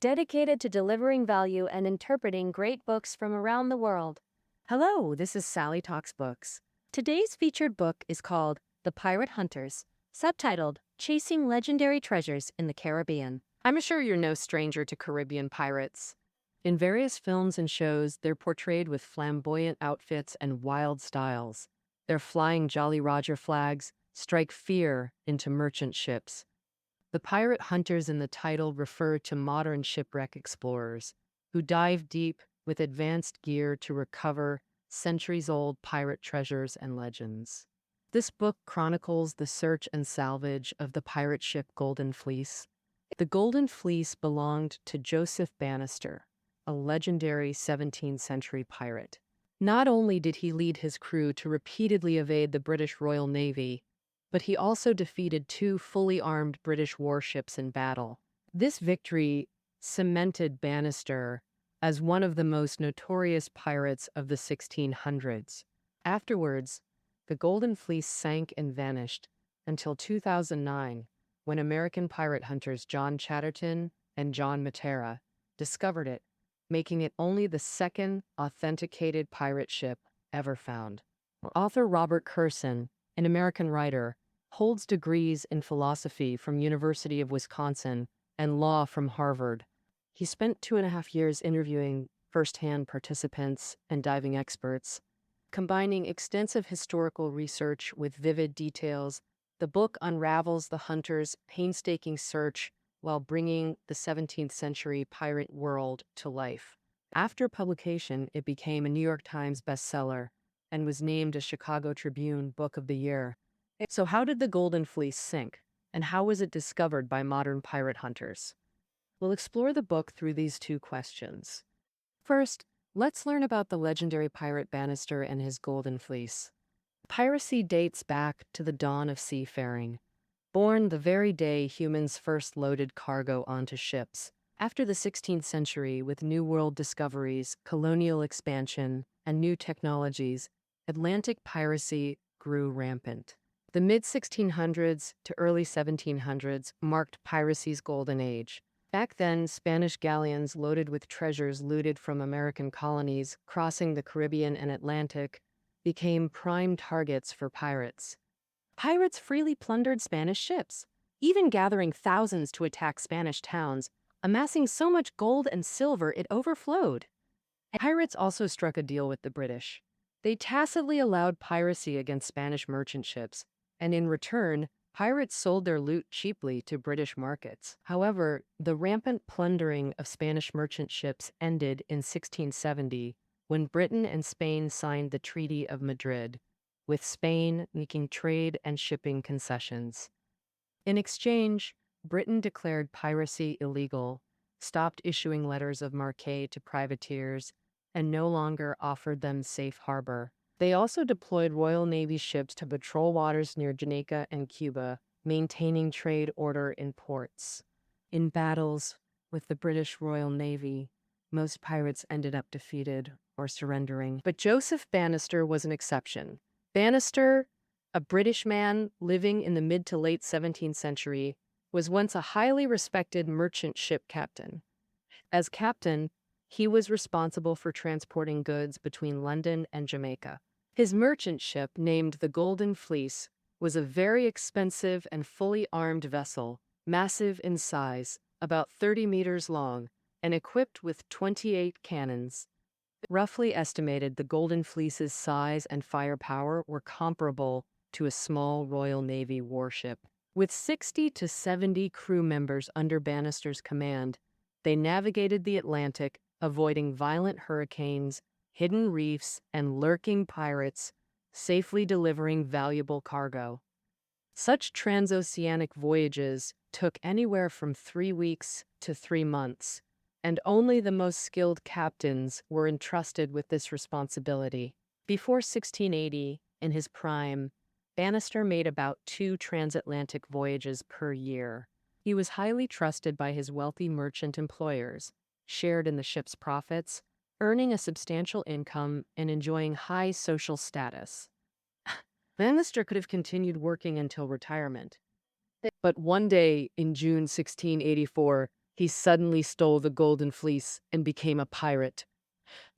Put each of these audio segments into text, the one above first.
dedicated to delivering value and interpreting great books from around the world. Hello, this is Sally Talks Books. Today's featured book is called The Pirate Hunters, subtitled Chasing Legendary Treasures in the Caribbean. I'm sure you're no stranger to Caribbean pirates. In various films and shows, they're portrayed with flamboyant outfits and wild styles. Their flying Jolly Roger flags strike fear into merchant ships. The pirate hunters in the title refer to modern shipwreck explorers who dive deep with advanced gear to recover centuries-old pirate treasures and legends. This book chronicles the search and salvage of the pirate ship Golden Fleece. The Golden Fleece belonged to Joseph Bannister, a legendary 17th century pirate. Not only did he lead his crew to repeatedly evade the British Royal Navy, but he also defeated two fully armed British warships in battle. This victory cemented Bannister as one of the most notorious pirates of the 1600s. Afterwards, the Golden Fleece sank and vanished until 2009, when American pirate hunters John Chatterton and John Matera discovered it, making it only the second authenticated pirate ship ever found. Author Robert Kurson, an American writer, holds degrees in philosophy from University of Wisconsin and law from Harvard. He spent 2.5 years interviewing first-hand participants and diving experts. Combining extensive historical research with vivid details, the book unravels the hunters' painstaking search while bringing the 17th century pirate world to life. After publication, it became a New York Times bestseller and was named a Chicago Tribune Book of the Year. So how did the Golden Fleece sink, and how was it discovered by modern pirate hunters? We'll explore the book through these two questions. First, let's learn about the legendary pirate Bannister and his Golden Fleece. Piracy dates back to the dawn of seafaring, born the very day humans first loaded cargo onto ships. After the 16th century, with New World discoveries, colonial expansion, and new technologies, Atlantic piracy grew rampant. The mid-1600s to early 1700s marked piracy's golden age. Back then, Spanish galleons loaded with treasures looted from American colonies crossing the Caribbean and Atlantic became prime targets for pirates. Pirates freely plundered Spanish ships, even gathering thousands to attack Spanish towns, amassing so much gold and silver it overflowed. Pirates also struck a deal with the British. They tacitly allowed piracy against Spanish merchant ships, and in return, pirates sold their loot cheaply to British markets. However, the rampant plundering of Spanish merchant ships ended in 1670 when Britain and Spain signed the Treaty of Madrid, with Spain making trade and shipping concessions. In exchange, Britain declared piracy illegal, stopped issuing letters of marque to privateers, and no longer offered them safe harbor. They also deployed Royal Navy ships to patrol waters near Jamaica and Cuba, maintaining trade order in ports. In battles with the British Royal Navy, most pirates ended up defeated or surrendering. But Joseph Bannister was an exception. Bannister, a British man living in the mid to late 17th century, was once a highly respected merchant ship captain. As captain, he was responsible for transporting goods between London and Jamaica. His merchant ship, named the Golden Fleece, was a very expensive and fully armed vessel, massive in size, about 30 meters long, and equipped with 28 cannons. Roughly estimated, the Golden Fleece's size and firepower were comparable to a small Royal Navy warship. With 60 to 70 crew members under Bannister's command, they navigated the Atlantic, avoiding violent hurricanes, hidden reefs, and lurking pirates, safely delivering valuable cargo. Such transoceanic voyages took anywhere from 3 weeks to 3 months, and only the most skilled captains were entrusted with this responsibility. Before 1680, in his prime, Bannister made about 2 transatlantic voyages per year. He was highly trusted by his wealthy merchant employers, shared in the ship's profits, earning a substantial income and enjoying high social status. Bannister could have continued working until retirement. But one day in June 1684, He suddenly stole the Golden Fleece and became a pirate.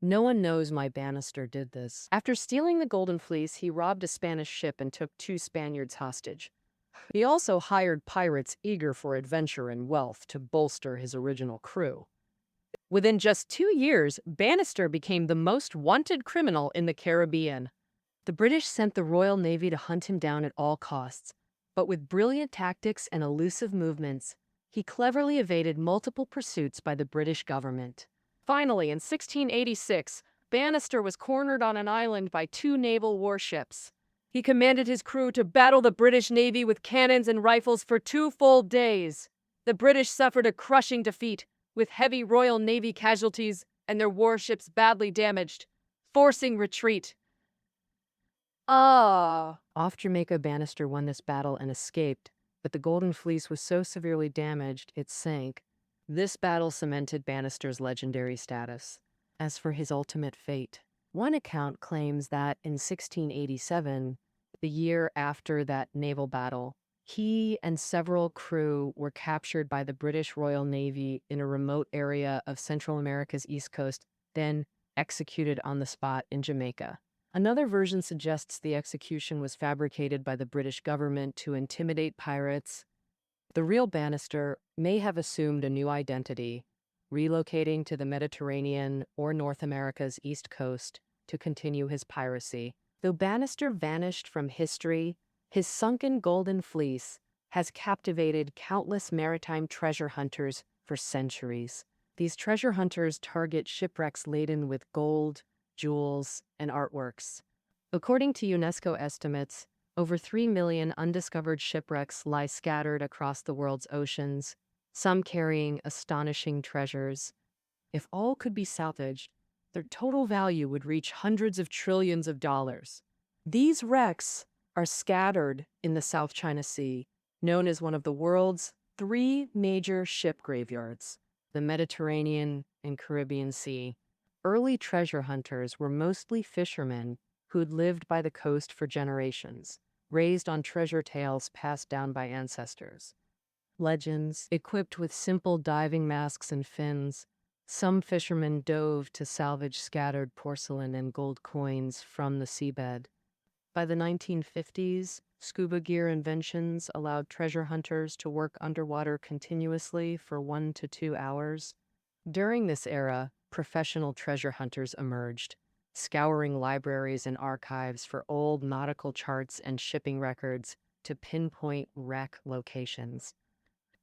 No one knows my Bannister did this. After stealing the Golden Fleece, he robbed a Spanish ship and took 2 Spaniards hostage. He also hired pirates eager for adventure and wealth to bolster his original crew. Within just 2 years, Bannister became the most wanted criminal in the Caribbean. The British sent the Royal Navy to hunt him down at all costs, but with brilliant tactics and elusive movements, he cleverly evaded multiple pursuits by the British government. Finally, in 1686, Bannister was cornered on an island by 2 naval warships. He commanded his crew to battle the British Navy with cannons and rifles for 2 full days. The British suffered a crushing defeat, with heavy Royal Navy casualties and their warships badly damaged, forcing retreat. Off Jamaica, Bannister won this battle and escaped, but the Golden Fleece was so severely damaged it sank. This battle cemented Bannister's legendary status. As for his ultimate fate, one account claims that in 1687, the year after that naval battle, he and several crew were captured by the British Royal Navy in a remote area of Central America's east coast, then executed on the spot in Jamaica. Another version suggests the execution was fabricated by the British government to intimidate pirates. The real Bannister may have assumed a new identity, relocating to the Mediterranean or North America's east coast to continue his piracy. Though Bannister vanished from history, his sunken Golden Fleece has captivated countless maritime treasure hunters for centuries. These treasure hunters target shipwrecks laden with gold, jewels, and artworks. According to UNESCO estimates, over 3 million undiscovered shipwrecks lie scattered across the world's oceans, some carrying astonishing treasures. If all could be salvaged, their total value would reach hundreds of trillions of dollars. These wrecks are scattered in the South China Sea, known as one of the world's 3 major ship graveyards, the Mediterranean and Caribbean Sea. Early treasure hunters were mostly fishermen who'd lived by the coast for generations, raised on treasure tales passed down by ancestors. Legends, equipped with simple diving masks and fins, some fishermen dove to salvage scattered porcelain and gold coins from the seabed. By the 1950s, scuba gear inventions allowed treasure hunters to work underwater continuously for 1 to 2 hours. During this era, professional treasure hunters emerged, scouring libraries and archives for old nautical charts and shipping records to pinpoint wreck locations.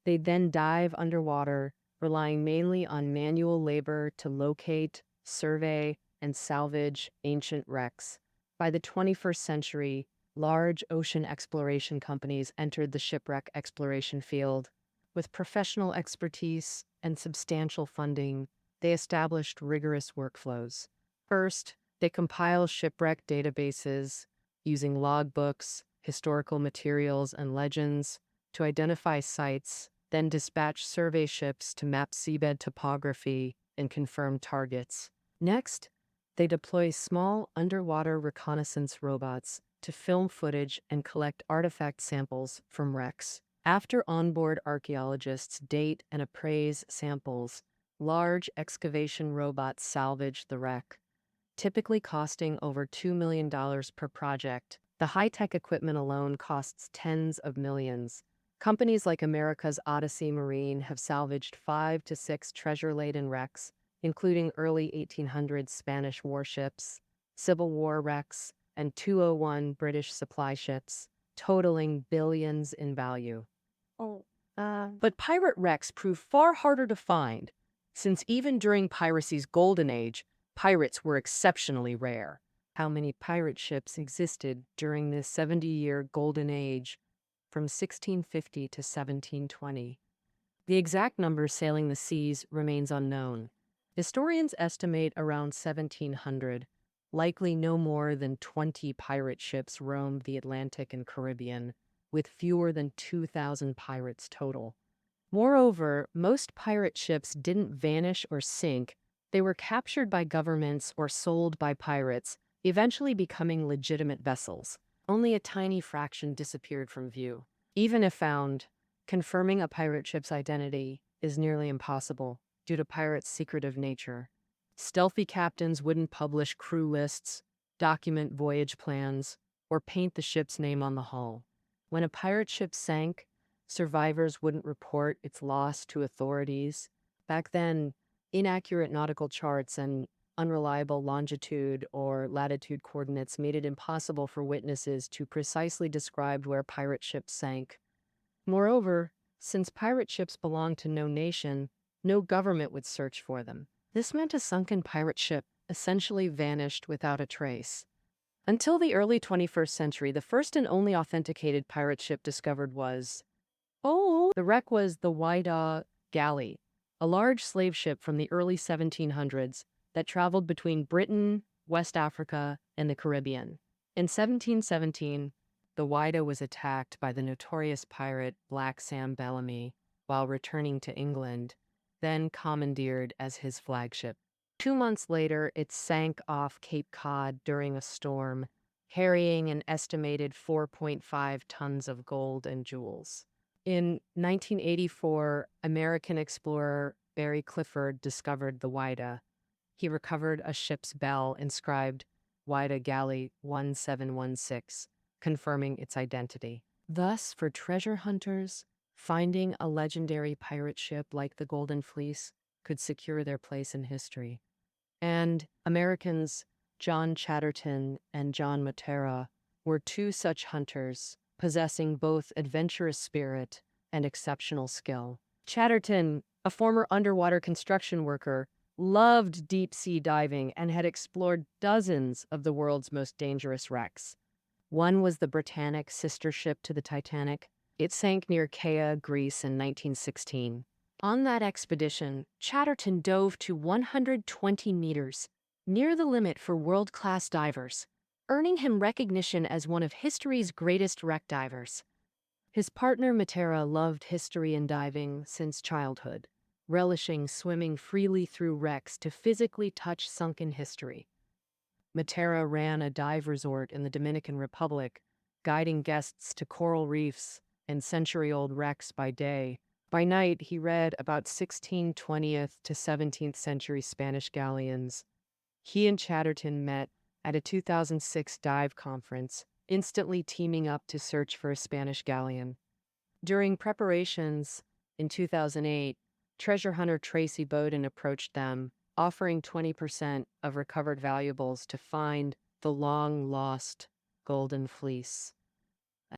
They'd then dive underwater, relying mainly on manual labor to locate, survey, and salvage ancient wrecks. By the 21st century, large ocean exploration companies entered the shipwreck exploration field. With professional expertise and substantial funding, they established rigorous workflows. First, they compile shipwreck databases using logbooks, historical materials, and legends to identify sites, then dispatch survey ships to map seabed topography and confirm targets. Next, they deploy small underwater reconnaissance robots to film footage and collect artifact samples from wrecks. After onboard archaeologists date and appraise samples, large excavation robots salvage the wreck, typically costing over $2 million per project. The high-tech equipment alone costs tens of millions. Companies like America's Odyssey Marine have salvaged 5 to 6 treasure-laden wrecks, including early 1800s Spanish warships, Civil War wrecks, and 201 British supply ships, totaling billions in value. But pirate wrecks prove far harder to find, since even during piracy's golden age, pirates were exceptionally rare. How many pirate ships existed during this 70-year golden age from 1650 to 1720? The exact number sailing the seas remains unknown. Historians estimate around 1700. Likely no more than 20 pirate ships roamed the Atlantic and Caribbean, with fewer than 2,000 pirates total. Moreover, most pirate ships didn't vanish or sink. They were captured by governments or sold by pirates, eventually becoming legitimate vessels. Only a tiny fraction disappeared from view. Even if found, confirming a pirate ship's identity is nearly impossible due to pirates' secretive nature. Stealthy captains wouldn't publish crew lists, document voyage plans, or paint the ship's name on the hull. When a pirate ship sank, survivors wouldn't report its loss to authorities. Back then, inaccurate nautical charts and unreliable longitude or latitude coordinates made it impossible for witnesses to precisely describe where pirate ships sank. Moreover, since pirate ships belonged to no nation, no government would search for them. This meant a sunken pirate ship essentially vanished without a trace. Until the early 21st century, the first and only authenticated pirate ship discovered was the wreck was the Whydah galley, a large slave ship from the early 1700s that traveled between Britain, West Africa, and the Caribbean. In 1717, the Whydah was attacked by the notorious pirate Black Sam Bellamy while returning to England, then commandeered as his flagship. 2 months later, it sank off Cape Cod during a storm, carrying an estimated 4.5 tons of gold and jewels. In 1984, American explorer Barry Clifford discovered the Whydah. He recovered a ship's bell inscribed Whydah Galley 1716, confirming its identity. Thus, for treasure hunters, finding a legendary pirate ship like the Golden Fleece could secure their place in history. And Americans John Chatterton and John Matera were two such hunters, possessing both adventurous spirit and exceptional skill. Chatterton, a former underwater construction worker, loved deep-sea diving and had explored dozens of the world's most dangerous wrecks. One was the Britannic sister ship to the Titanic. It sank near Kea, Greece in 1916. On that expedition, Chatterton dove to 120 meters, near the limit for world-class divers, earning him recognition as one of history's greatest wreck divers. His partner Matera loved history and diving since childhood, relishing swimming freely through wrecks to physically touch sunken history. Matera ran a dive resort in the Dominican Republic, guiding guests to coral reefs and century-old wrecks by day. By night, he read about 16th, 20th to 17th century Spanish galleons. He and Chatterton met at a 2006 dive conference, instantly teaming up to search for a Spanish galleon. During preparations in 2008, treasure hunter Tracy Bowden approached them, offering 20% of recovered valuables to find the long-lost Golden Fleece.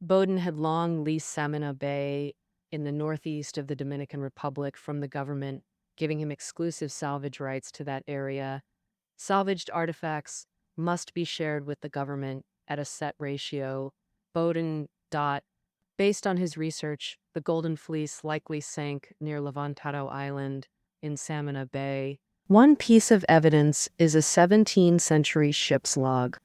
Bowden had long leased Samana Bay in the northeast of the Dominican Republic from the government, giving him exclusive salvage rights to that area. Salvaged artifacts must be shared with the government at a set ratio. Based on his research, the Golden Fleece likely sank near Levantado Island in Samana Bay. One piece of evidence is a 17th century ship's log.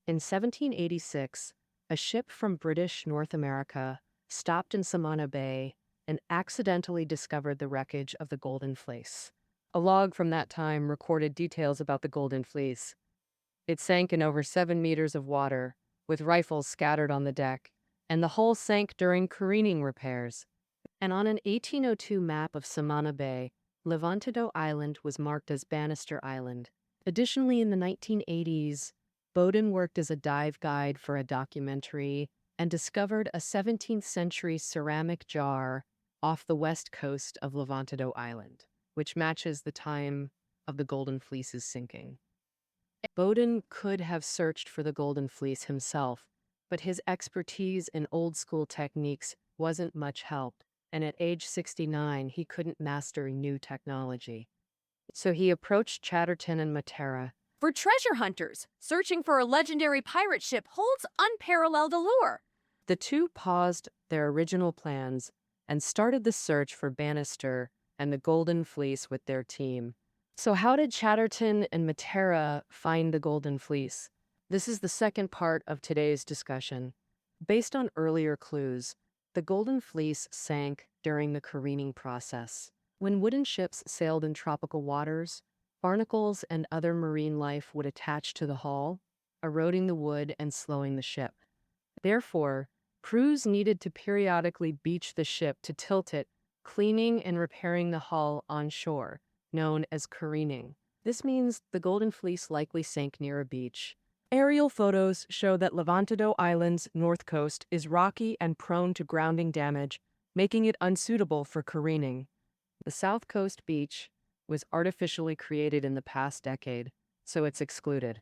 In 1786, a ship from British North America stopped in Samana Bay and accidentally discovered the wreckage of the Golden Fleece. A log from that time recorded details about the Golden Fleece. It sank in over 7 meters of water, with rifles scattered on the deck, and the hull sank during careening repairs. And on an 1802 map of Samana Bay, Levantado Island was marked as Bannister Island. Additionally, in the 1980s, Bowden worked as a dive guide for a documentary and discovered a 17th century ceramic jar off the west coast of Levantado Island, which matches the time of the Golden Fleece's sinking. Bowden could have searched for the Golden Fleece himself, but his expertise in old-school techniques wasn't much help, and at age 69, he couldn't master new technology. So he approached Chatterton and Matera. For treasure hunters, searching for a legendary pirate ship holds unparalleled allure. The two paused their original plans and started the search for Bannister and the Golden Fleece with their team. So how did Chatterton and Matera find the Golden Fleece? This is the second part of today's discussion. Based on earlier clues, the Golden Fleece sank during the careening process. When wooden ships sailed in tropical waters, barnacles and other marine life would attach to the hull, eroding the wood and slowing the ship. Therefore, crews needed to periodically beach the ship to tilt it cleaning and repairing the hull on shore, known as careening. This means the Golden Fleece likely sank near a beach. Aerial photos show that Levantado Island's north coast is rocky and prone to grounding damage, making it unsuitable for careening. The south coast beach was artificially created in the past decade, so it's excluded.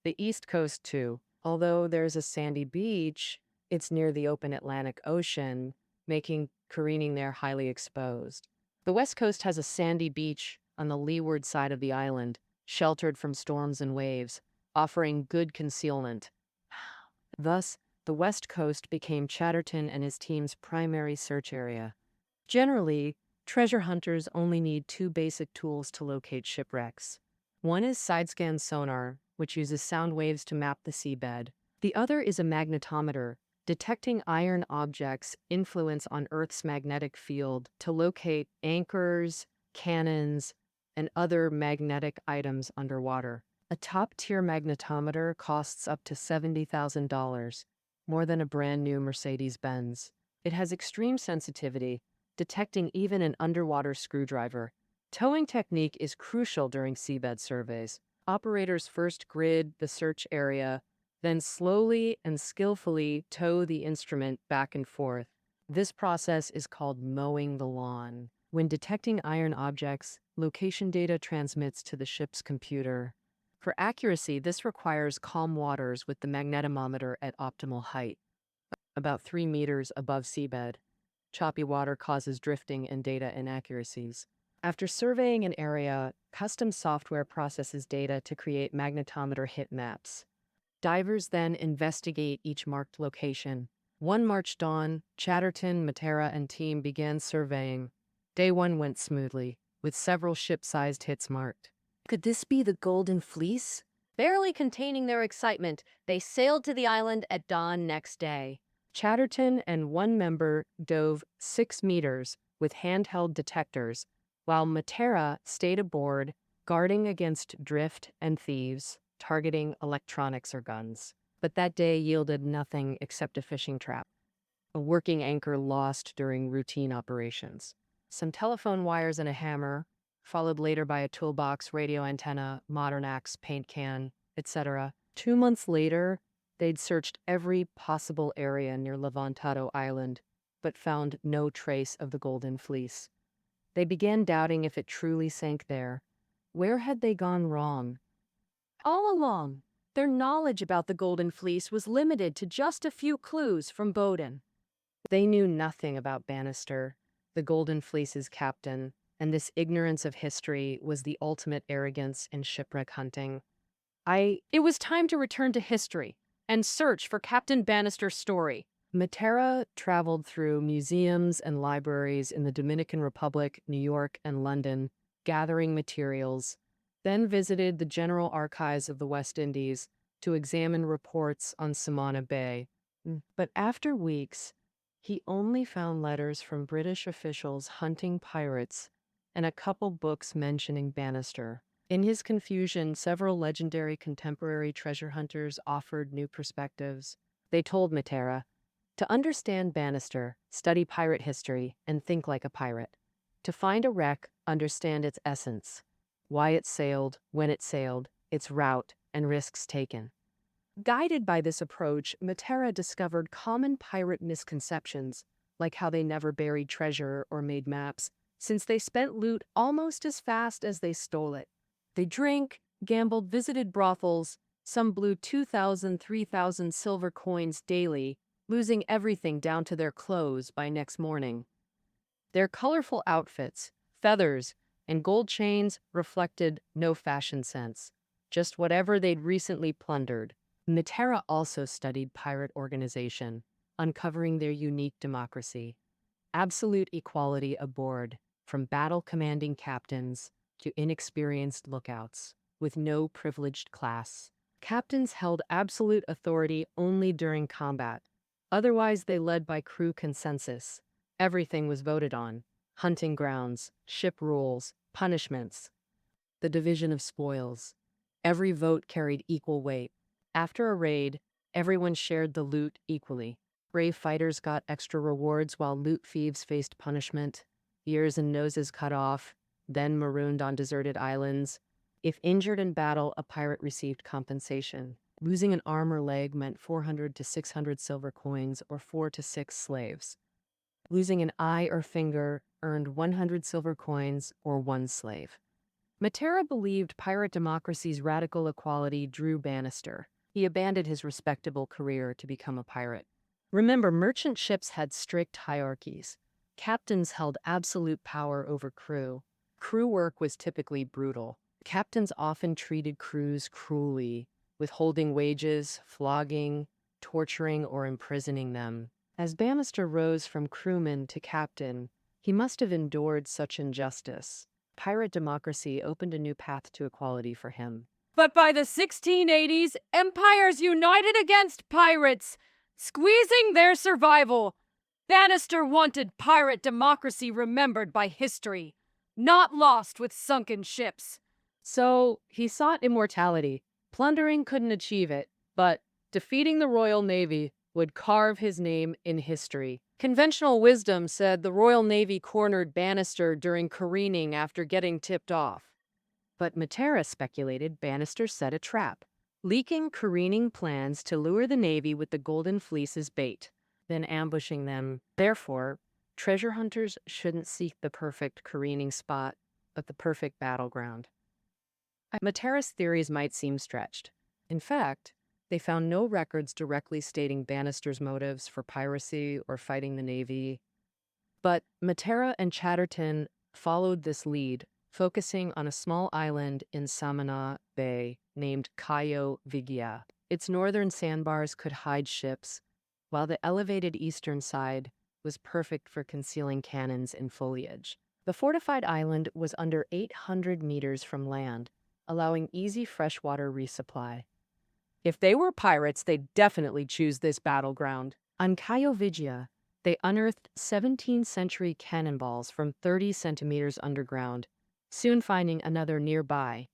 The east coast, too. Although there's a sandy beach, it's near the open Atlantic Ocean, making careening there highly exposed. The west coast has a sandy beach on the leeward side of the island, sheltered from storms and waves, offering good concealment. Thus, the west coast became Chatterton and his team's primary search area. Generally, treasure hunters only need two basic tools to locate shipwrecks. One is side-scan sonar, which uses sound waves to map the seabed. The other is a magnetometer, detecting iron objects' influence on Earth's magnetic field to locate anchors, cannons, and other magnetic items underwater. A top-tier magnetometer costs up to $70,000, more than a brand-new Mercedes-Benz. It has extreme sensitivity, detecting even an underwater screwdriver. Towing technique is crucial during seabed surveys. Operators first grid the search area, then slowly and skillfully tow the instrument back and forth. This process is called mowing the lawn. When detecting iron objects, location data transmits to the ship's computer. For accuracy, this requires calm waters with the magnetometer at optimal height, about 3 meters above seabed. Choppy water causes drifting and data inaccuracies. After surveying an area, custom software processes data to create magnetometer hit maps. Divers then investigate each marked location. One March dawn, Chatterton, Matera, and team began surveying. Day one went smoothly, with several ship-sized hits marked. Could this be the Golden Fleece? Barely containing their excitement, they sailed to the island at dawn next day. Chatterton and one member dove 6 meters with handheld detectors, while Matera stayed aboard, guarding against drift and thieves, targeting electronics or guns. But that day yielded nothing except a fishing trap, a working anchor lost during routine operations. Some telephone wires and a hammer, followed later by a toolbox, radio antenna, modern axe, paint can, etc. 2 months later, they'd searched every possible area near Levantado Island, but found no trace of the Golden Fleece. They began doubting if it truly sank there. Where had they gone wrong? All along, their knowledge about the Golden Fleece was limited to just a few clues from Bowden. They knew nothing about Bannister, the Golden Fleece's captain, and this ignorance of history was the ultimate arrogance in shipwreck hunting. It was time to return to history and search for Captain Bannister's story. Matera traveled through museums and libraries in the Dominican Republic, New York, and London, gathering materials, then visited the General Archives of the West Indies to examine reports on Samana Bay. But after weeks, he only found letters from British officials hunting pirates and a couple books mentioning Bannister. In his confusion, several legendary contemporary treasure hunters offered new perspectives. They told Matera, to understand Bannister, study pirate history and think like a pirate. To find a wreck, understand its essence, why it sailed, when it sailed, its route, and risks taken. Guided by this approach, Matera discovered common pirate misconceptions, like how they never buried treasure or made maps, since they spent loot almost as fast as they stole it. They drank, gambled, visited brothels, some blew 2,000, 3,000 silver coins daily, losing everything down to their clothes by next morning. Their colorful outfits, feathers, and gold chains reflected no fashion sense, just whatever they'd recently plundered. Matera also studied pirate organization, uncovering their unique democracy. Absolute equality aboard, from battle-commanding captains to inexperienced lookouts, with no privileged class. Captains held absolute authority only during combat. Otherwise, they led by crew consensus. Everything was voted on: hunting grounds, ship rules, punishments, the division of spoils. Every vote carried equal weight. After a raid, everyone shared the loot equally. Brave fighters got extra rewards while loot thieves faced punishment. ears and noses cut off, then marooned on deserted islands. If injured in battle, a pirate received compensation. Losing an arm or leg meant 400 to 600 silver coins or 4 to 6 slaves. Losing an eye or finger earned 100 silver coins or 1 slave. Matera believed pirate democracy's radical equality drew Bannister. He abandoned his respectable career to become a pirate. Remember, merchant ships had strict hierarchies. Captains held absolute power over crew. Crew work was typically brutal. Captains often treated crews cruelly, withholding wages, flogging, torturing, or imprisoning them. As Bannister rose from crewman to captain, he must have endured such injustice. Pirate democracy opened a new path to equality for him. But by the 1680s, empires united against pirates, squeezing their survival. Bannister wanted pirate democracy remembered by history, not lost with sunken ships. So he sought immortality. Plundering couldn't achieve it, but defeating the Royal Navy would carve his name in history. Conventional wisdom said the Royal Navy cornered Bannister during careening after getting tipped off. But Matera speculated Bannister set a trap, leaking careening plans to lure the Navy with the Golden Fleece as bait, then ambushing them. Therefore, treasure hunters shouldn't seek the perfect careening spot, but the perfect battleground. Matera's theories might seem stretched. In fact, they found no records directly stating Bannister's motives for piracy or fighting the Navy. But Matera and Chatterton followed this lead, focusing on a small island in Samana Bay named Cayo Vigia. Its northern sandbars could hide ships, while the elevated eastern side was perfect for concealing cannons in foliage. The fortified island was under 800 meters from land, allowing easy freshwater resupply. If they were pirates, they'd definitely choose this battleground. On Cayo Vigia, they unearthed 17th century cannonballs from 30 centimeters underground, soon finding another nearby.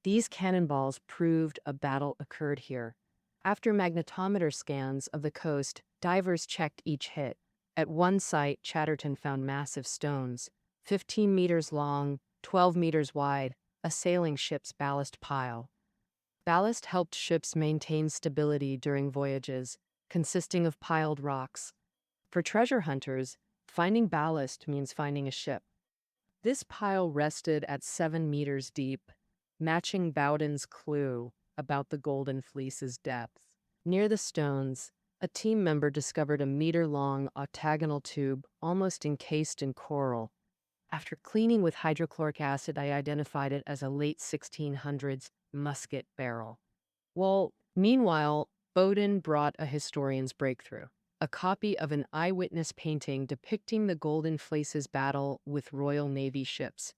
These cannonballs proved a battle occurred here. After magnetometer scans of the coast, divers checked each hit. At one site, Chatterton found massive stones, 15 meters long, 12 meters wide, a sailing ship's ballast pile. Ballast helped ships maintain stability during voyages, consisting of piled rocks. For treasure hunters, finding ballast means finding a ship. This pile rested at 7 meters deep, matching Bowden's clue about the Golden Fleece's depth. Near the stones, a team member discovered a meter-long octagonal tube almost encased in coral. After cleaning with hydrochloric acid, I identified it as a late 1600s musket barrel. Well, meanwhile, Bowden brought a historian's breakthrough, a copy of an eyewitness painting depicting the Golden Fleece's battle with Royal Navy ships.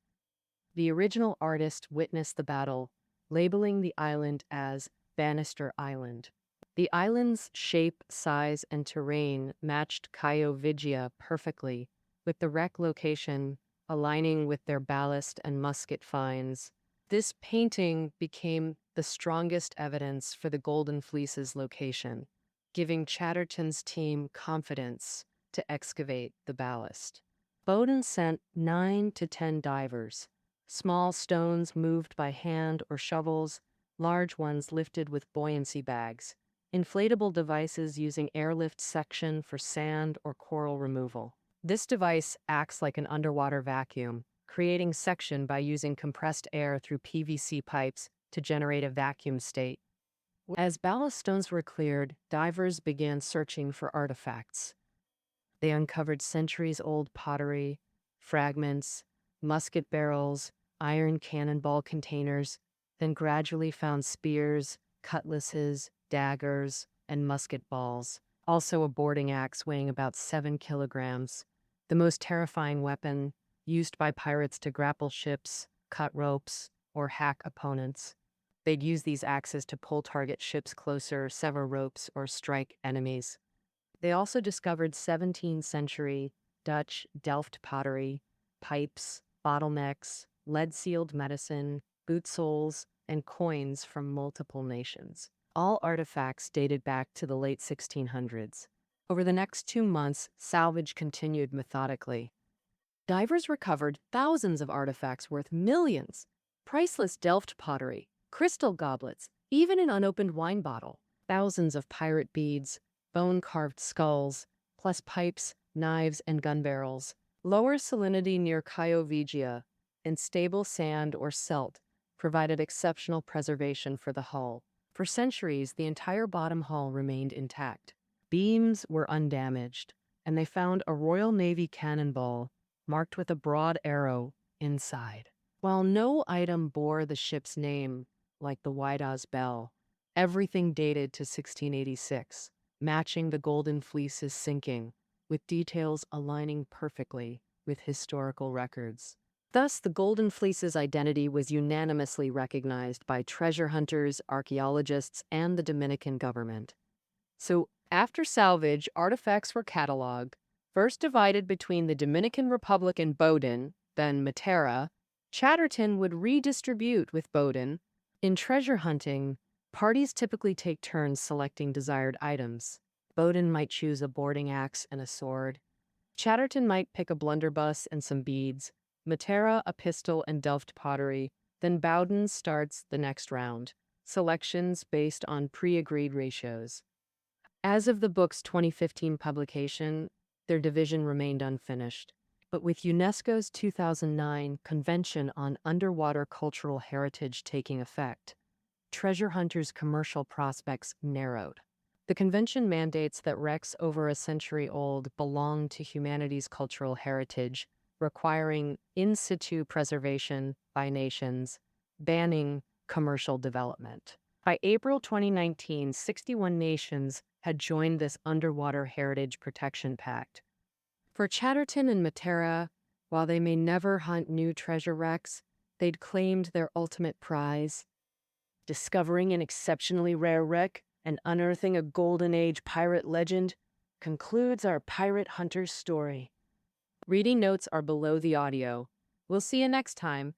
The original artist witnessed the battle, labeling the island as Bannister Island. The island's shape, size, and terrain matched Cayo Vigia perfectly, with the wreck location aligning with their ballast and musket finds. This painting became the strongest evidence for the Golden Fleece's location, giving Chatterton's team confidence to excavate the ballast. Bowden sent 9 to 10 divers, small stones moved by hand or shovels, large ones lifted with buoyancy bags, inflatable devices using airlift section for sand or coral removal. This device acts like an underwater vacuum, creating suction by using compressed air through PVC pipes to generate a vacuum state. As ballast stones were cleared, divers began searching for artifacts. They uncovered centuries-old pottery, fragments, musket barrels, iron cannonball containers, then gradually found spears, cutlasses, daggers, and musket balls. Also a boarding axe weighing about 7 kilograms. The most terrifying weapon, used by pirates to grapple ships, cut ropes, or hack opponents. They'd use these axes to pull target ships closer, sever ropes, or strike enemies. They also discovered 17th century Dutch Delft pottery, pipes, bottlenecks, lead-sealed medicine, boot soles, and coins from multiple nations. All artifacts dated back to the late 1600s. Over the next 2 months, salvage continued methodically. Divers recovered thousands of artifacts worth millions. Priceless Delft pottery, crystal goblets, even an unopened wine bottle. Thousands of pirate beads, bone-carved skulls, plus pipes, knives, and gun barrels. Lower salinity near Kiovigia and stable sand or silt provided exceptional preservation for the hull. For centuries, the entire bottom hull remained intact. Beams were undamaged, and they found a Royal Navy cannonball marked with a broad arrow inside. While no item bore the ship's name, like the White Bell, everything dated to 1686, matching the Golden Fleece's sinking, with details aligning perfectly with historical records. Thus, the Golden Fleece's identity was unanimously recognized by treasure hunters, archaeologists, and the Dominican government. So, after salvage, artifacts were cataloged, first divided between the Dominican Republic and Bowdoin, then Matera. Chatterton would redistribute with Bowdoin. In treasure hunting, parties typically take turns selecting desired items. Bowdoin might choose a boarding axe and a sword. Chatterton might pick a blunderbuss and some beads. Matera a pistol and Delft pottery. Then Bowdoin starts the next round. Selections based on pre-agreed ratios. As of the book's 2015 publication, their division remained unfinished. But with UNESCO's 2009 Convention on Underwater Cultural Heritage taking effect, treasure hunters' commercial prospects narrowed. The convention mandates that wrecks over a century old belong to humanity's cultural heritage, requiring in situ preservation by nations, banning commercial development. By April 2019, 61 nations had joined this Underwater Heritage Protection Pact. For Chatterton and Matera, while they may never hunt new treasure wrecks, they'd claimed their ultimate prize. Discovering an exceptionally rare wreck and unearthing a Golden Age pirate legend concludes our pirate hunter's story. Reading notes are below the audio. We'll see you next time.